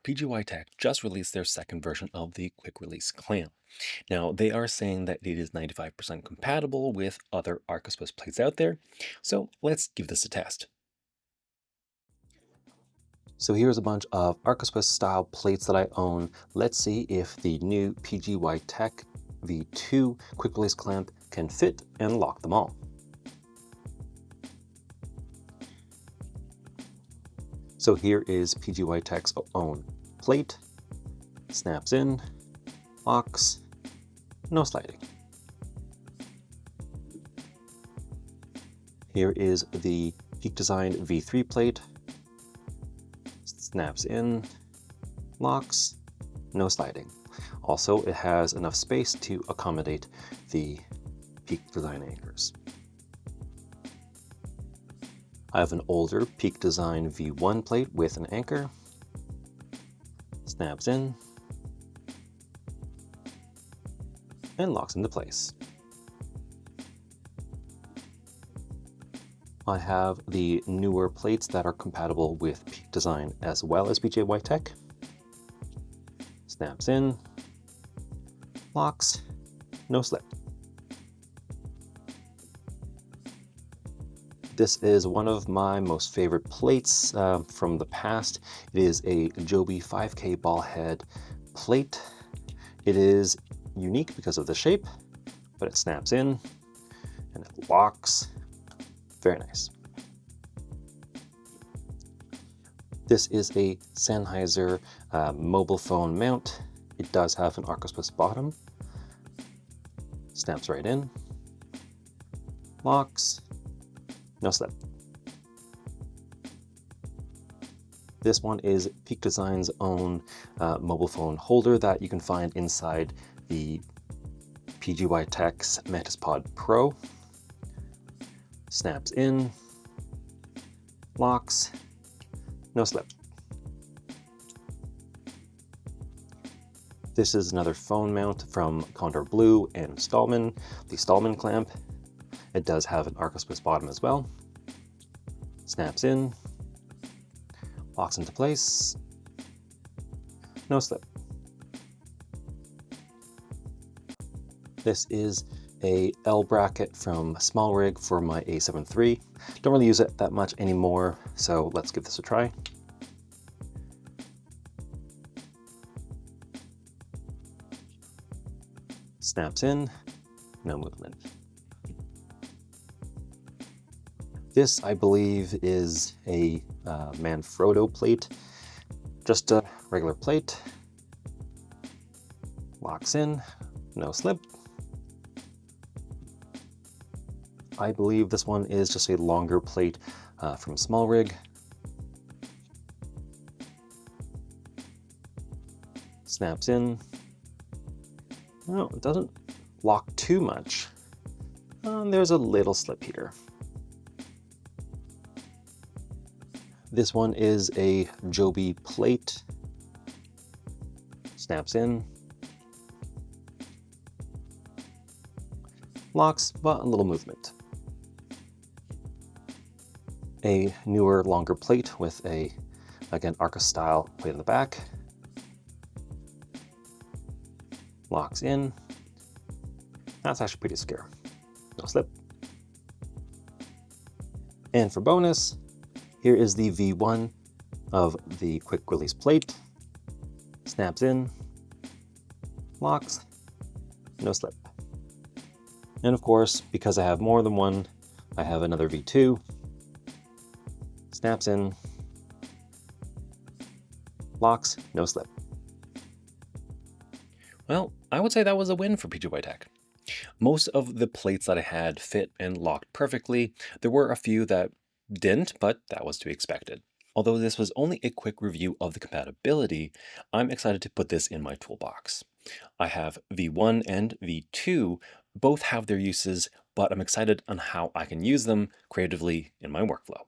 PGYTECH just released their second version of the quick release clamp. Now, they are saying that it is 95% compatible with other ARCA Swiss plates out there, so let's give this a test. So here's a bunch of ARCA Swiss style plates that I own. Let's see if the new PGYTECH V2 quick release clamp can fit and lock them all. So here is PGYTECH's own plate. Snaps in, locks, no sliding. Here is the Peak Design V3 plate. Snaps in, locks, no sliding. Also, it has enough space to accommodate the Peak Design anchors. I have an older Peak Design V1 plate with an anchor. Snaps in and locks into place. I have the newer plates that are compatible with Peak Design as well as PGYTECH. Snaps in, locks, no slip. This is one of my most favorite plates from the past. It is a Joby 5K ball head plate. It is unique because of the shape, but it snaps in and it locks. Very nice. This is a Sennheiser mobile phone mount. It does have an ARCA Swiss bottom. Snaps right in, locks, no slip. This one is Peak Design's own mobile phone holder that you can find inside the PGYTECH's Mantis Pod Pro. Snaps in, locks, no slip. This is another phone mount from Condor Blue and Stallman, the Stallman clamp. It does have an ARCA Swiss bottom as well. Snaps in, locks into place, no slip. This is a L bracket from SmallRig for my A7 III. Don't really use it that much anymore, so let's give this a try. Snaps in, no movement. This, I believe, is a Manfrotto plate, just a regular plate. Locks in, no slip. I believe this one is just a longer plate from SmallRig. Snaps in. No, it doesn't lock too much. There's a little slip here. This one is a Joby plate. Snaps in. Locks, but a little movement. A newer, longer plate with a, again, ARCA style plate in the back. Locks in. That's actually pretty secure. No slip. And for bonus, here is the V1 of the quick release plate. Snaps in, locks, no slip. And of course, because I have more than one, I have another V2. Snaps in, locks, no slip. Well, I would say that was a win for PGYTECH. Most of the plates that I had fit and locked perfectly. There were a few that didn't, but that was to be expected. Although this was only a quick review of the compatibility, I'm excited to put this in my toolbox. I have V1 and V2, both have their uses, but I'm excited on how I can use them creatively in my workflow.